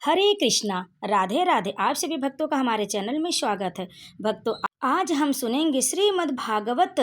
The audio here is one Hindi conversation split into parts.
हरे कृष्णा, राधे राधे। आप सभी भक्तों का हमारे चैनल में स्वागत है। भक्तों, आज हम सुनेंगे श्रीमद् भागवत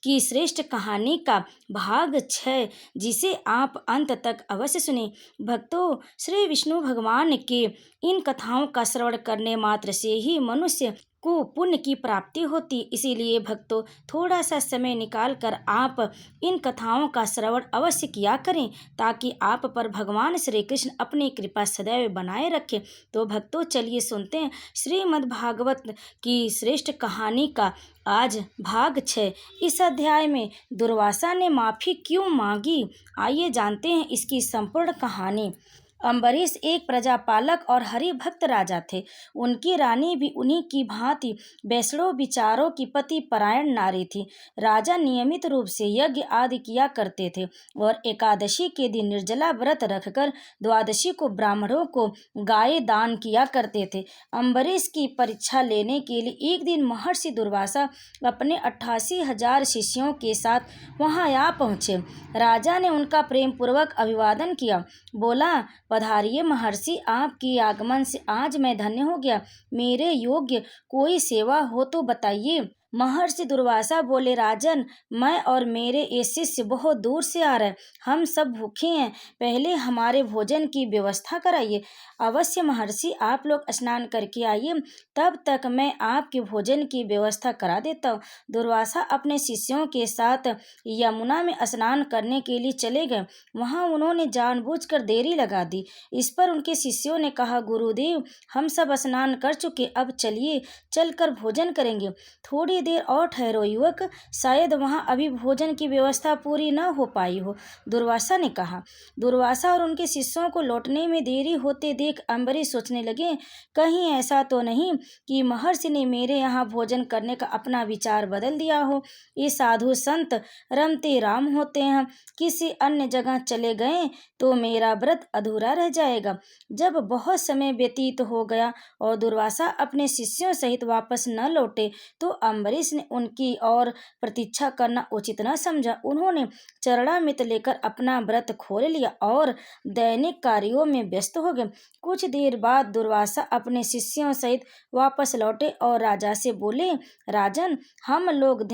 की श्रेष्ठ कहानी का भाग 6, जिसे आप अंत तक अवश्य सुने। भक्तों, श्री विष्णु भगवान के इन कथाओं का श्रवण करने मात्र से ही मनुष्य को पुण्य की प्राप्ति होती। इसीलिए भक्तों, थोड़ा सा समय निकाल कर आप इन कथाओं का श्रवण अवश्य किया करें, ताकि आप पर भगवान श्री कृष्ण अपनी कृपा सदैव बनाए रखें। तो भक्तों, चलिए सुनते हैं श्रीमद् भागवत की श्रेष्ठ कहानी का आज भाग 6। इस अध्याय में दुर्वासा ने माफ़ी क्यों मांगी, आइए जानते हैं इसकी संपूर्ण कहानी। अम्बरीश एक प्रजापालक और हरिभक्त राजा थे। उनकी रानी भी उन्हीं की भांति वैष्णव विचारों की पति परायण नारी थी। राजा नियमित रूप से यज्ञ आदि किया करते थे और एकादशी के दिन निर्जला व्रत रखकर द्वादशी को ब्राह्मणों को गाय दान किया करते थे। अम्बरीश की परीक्षा लेने के लिए एक दिन महर्षि दुर्वासा अपने 88,000 शिष्यों के साथ वहां आ पहुंचे। राजा ने उनका प्रेम पूर्वक अभिवादन किया। बोला, पधारिए महर्षि, आपके आगमन से आज मैं धन्य हो गया। मेरे योग्य कोई सेवा हो तो बताइए। महर्षि दुर्वासा बोले, राजन, मैं और मेरे ये शिष्य बहुत दूर से आ रहे हैं। हम सब भूखे हैं। पहले हमारे भोजन की व्यवस्था कराइए। अवश्य महर्षि, आप लोग स्नान करके आइए, तब तक मैं आपके भोजन की व्यवस्था करा देता हूँ। दुर्वासा अपने शिष्यों के साथ यमुना में स्नान करने के लिए चले गए। वहाँ उन्होंने जानबूझकर देरी लगा दी। इस पर उनके शिष्यों ने कहा, गुरुदेव, हम सब स्नान कर चुके, अब चलिए, चलकर भोजन करेंगे। थोड़ी देर और ठहरो युवक, शायद वहाँ अभी भोजन की व्यवस्था पूरी न हो पाई हो, दुर्वासा ने कहा। दुर्वासा और उनके शिष्यों को लौटने में देरी होते देख अम्बरीश सोचने लगे, कहीं ऐसा तो नहीं कि महर्षि ने मेरे यहाँ भोजन करने का अपना विचार बदल दिया हो। ये साधु संत रमते राम होते हैं, किसी अन्य जगह चले गए तो मेरा व्रत अधूरा रह जाएगा। जब बहुत समय व्यतीत हो गया और दुर्वासा अपने शिष्यों सहित वापस न लौटे, तो अम्बरीश ने उनकी और प्रतीक्षा करना उचित न समझा। उन्होंने चरणामृत लेकर अपना व्रत खोल लिया और दैनिक कार्यों में व्यस्त हो गए। कुछ देर बाद दुर्वासा अपने शिष्यों सहित वापस लौटे और राजा से बोले, राजन, हम लोग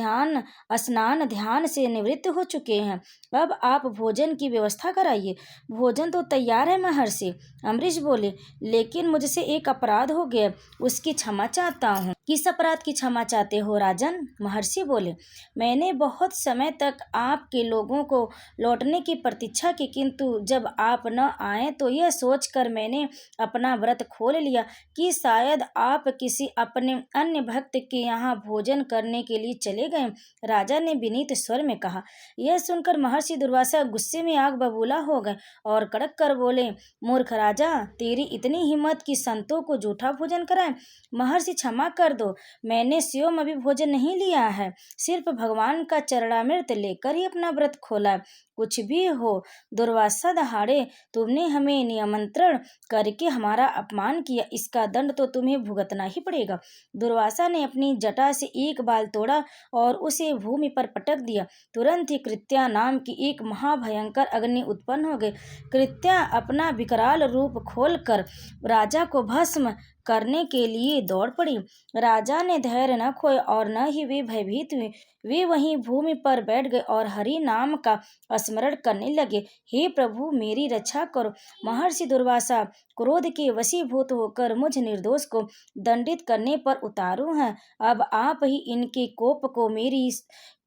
स्नान ध्यान से निवृत्त हो चुके हैं। अब आप भोजन की व्यवस्था कराइए। भोजन तो तैयार है महर्षि, अम्बरीश बोले, लेकिन मुझसे एक अपराध हो गया, उसकी क्षमा चाहता हूँ। किस अपराध की क्षमा चाहते हो राजन? महर्षि बोले, मैंने बहुत समय तक आपके लोगों को लौटने की प्रतीक्षा की, किंतु जब आप न आए तो यह सोचकर मैंने अपना व्रत खोल लिया कि शायद आप किसी अपने अन्य भक्त के यहाँ भोजन करने के लिए चले गए। राजा ने विनीत स्वर में कहा। यह सुनकर महर्षि दुर्वासा गुस्से में आग बबूला हो गए और कड़क कर बोले, मूर्ख राजा, तेरी इतनी हिम्मत कि संतों को जूठा भोजन कराए। महर्षि, क्षमा कर दो, मैंने स्वयं अभी भोजन नहीं लिया है, सिर्फ भगवान का चरणामृत लेकर ही अपना व्रत खोला है। कुछ भी हो दुर्वासा दहाड़े, तुमने हमें निमंत्रण करके हमारा अपमान किया, इसका दंड तो तुम्हें भुगतना ही पड़ेगा। दुर्वासा ने अपनी जटा से एक बाल तोड़ा और उसे भूमि पर पटक दिया। तुरंत ही कृत्या नाम की एक महाभयंकर अग्नि उत्पन्न हो गई। कृत्या अपना विकराल रूप खोलकर राजा को भस्म करने के लिए दौड़ पड़ी। राजा ने धैर्य न खोया और न ही वे भयभीत हुए। वे वहीं भूमि पर बैठ गए और हरि नाम का स्मरण करने लगे। हे प्रभु, मेरी रक्षा करो। महर्षि दुर्वासा क्रोध के वशीभूत होकर मुझ निर्दोष को दंडित करने पर उतारू हैं। अब आप ही इनके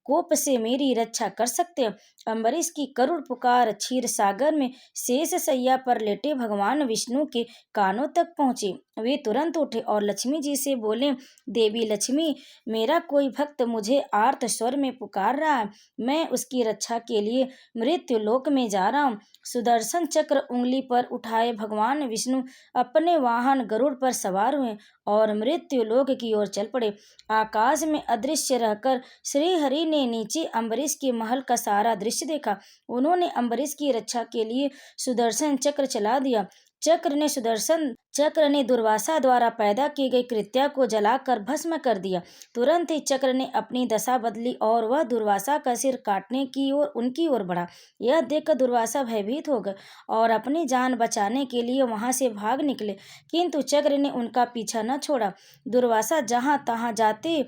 कोप से मेरी रक्षा कर सकते हैं। अम्बरीश की करुण पुकार क्षीर सागर में शेष शैया पर लेटे भगवान विष्णु के कानों तक पहुंची। वे तुरंत उठे और लक्ष्मी जी से बोले, देवी लक्ष्मी, मेरा कोई भक्त मुझे आर्त स्वर में पुकार रहा है। मैं उसकी रक्षा के लिए मृत्यु लोक में जा रहा हूँ। सुदर्शन चक्र उंगली पर उठाए भगवान विष्णु अपने वाहन गरुड़ पर सवार हुए और मृत्यु लोक की ओर चल पड़े। आकाश में अदृश्य रहकर श्री हरि ने नीचे अम्बरीश के महल का सारा दृश्य देखा। उन्होंने अम्बरीश की रक्षा के लिए सुदर्शन चक्र चला दिया। चक्र ने दुर्वासा द्वारा पैदा की गई कृत्या को जलाकर भस्म कर दिया। तुरंत ही चक्र ने अपनी दशा बदली और वह दुर्वासा का सिर काटने की ओर उनकी ओर बढ़ा। यह देखकर दुर्वासा भयभीत हो गए और अपनी जान बचाने के लिए वहां से भाग निकले, किंतु चक्र ने उनका पीछा न छोड़ा। दुर्वासा जहां तहां जाते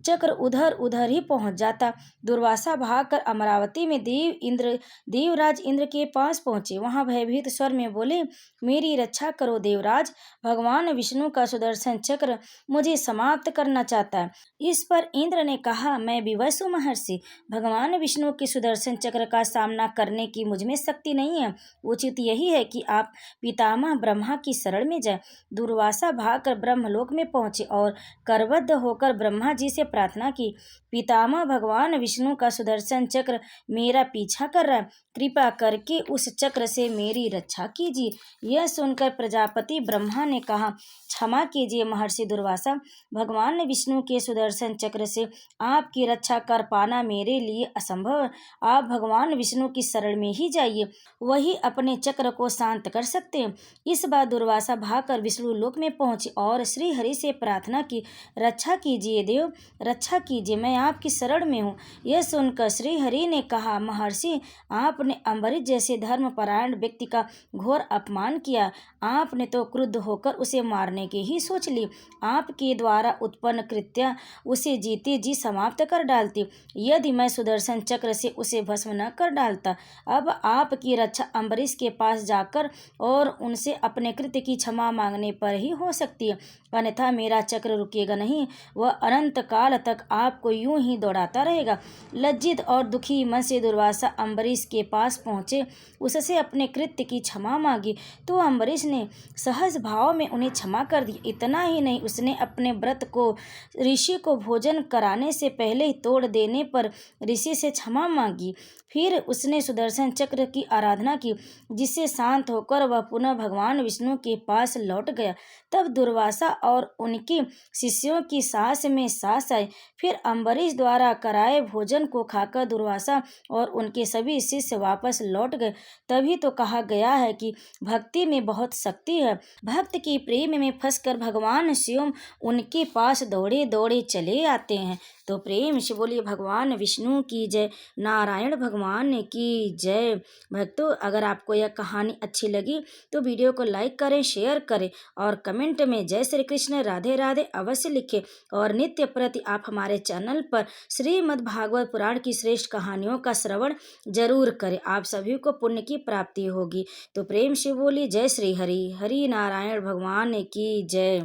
चक्र उधर उधर ही पहुंच जाता। दुर्वासा भागकर अमरावती में देवराज इंद्र के पास पहुंचे। वहां भयभीत स्वर में बोले, मेरी रक्षा करो देवराज, भगवान विष्णु का सुदर्शन चक्र मुझे समाप्त करना चाहता है। इस पर इंद्र ने कहा, मैं विवश हूँ महर्षि, भगवान विष्णु के सुदर्शन चक्र का सामना करने की मुझमें शक्ति नहीं है। उचित यही है कि आप पितामह ब्रह्मा की शरण में जाए। दुर्वासा भागकर ब्रह्मलोक में पहुंचे और करबद्ध होकर ब्रह्मा जी से प्रार्थना की, पितामह भगवान विष्णु का सुदर्शन चक्र मेरा पीछा कर रहा है, कृपा करके उस चक्र से मेरी रक्षा कीजिए। यह सुनकर प्रजापति ब्रह्मा ने कहा, क्षमा कीजिए महर्षि दुर्वासा, भगवान विष्णु के सुदर्शन चक्र से आपकी रक्षा कर पाना मेरे लिए असंभव है। आप भगवान विष्णु की शरण में ही जाइए, वही अपने चक्र को शांत कर सकते हैं। इस बार दुर्वासा भागकर विष्णु लोक में पहुंचे और श्री हरि से प्रार्थना की, रक्षा कीजिए देव, रक्षा कीजिए, मैं आपकी शरण में हूँ। यह सुनकर श्री हरि ने कहा, महर्षि आपने अम्बरीश जैसे धर्मपरायण व्यक्ति का घोर अपमान किया। आपने तो क्रुद्ध होकर उसे मारने की ही सोच ली। आपके द्वारा उत्पन्न कृत्या उसे जीते जी समाप्त कर डालती, यदि मैं सुदर्शन चक्र से उसे भस्म न कर डालता। अब आपकी रक्षा अम्बरीश के पास जाकर और उनसे अपने कृत्य की क्षमा मांगने पर ही हो सकती है, अन्यथा मेरा चक्र रुकेगा नहीं, वह अनंत काल तक आपको यूं ही दौड़ाता रहेगा। लज्जित और दुखी मन से दुर्वासा अम्बरीश के पास पहुंचे, उससे अपने कृत्य की क्षमा मांगी तो अम्बरीश ने सहज भाव में उन्हें क्षमा कर दी। इतना ही नहीं, उसने अपने व्रत को ऋषि को भोजन कराने से पहले ही तोड़ देने पर ऋषि से क्षमा मांगी। फिर उसने सुदर्शन चक्र की आराधना की, जिससे शांत होकर वह पुनः भगवान विष्णु के पास लौट गया। तब दुर्वासा और उनके शिष्यों की सांस में सांस आई। फिर अम्बरीश द्वारा कराए भोजन को खाकर दुर्वासा और उनके सभी शिष्य वापस लौट गए। तभी तो कहा गया है कि भक्ति में बहुत शक्ति है। भक्त की प्रेम में फंसकर भगवान शिव उनके पास दौड़े दौड़े चले आते हैं। तो प्रेम से बोलिए भगवान विष्णु की जय, नारायण भगवान की जय। भक्तों, अगर आपको यह कहानी अच्छी लगी तो वीडियो को लाइक करें, शेयर करें और कमेंट में जय श्री कृष्ण राधे राधे अवश्य लिखें। और नित्य प्रति आप हमारे चैनल पर श्रीमद् भागवत पुराण की श्रेष्ठ कहानियों का श्रवण जरूर करें, आप सभी को पुण्य की प्राप्ति होगी। तो प्रेम से बोलिए जय श्री हरि, हरि नारायण भगवान की जय।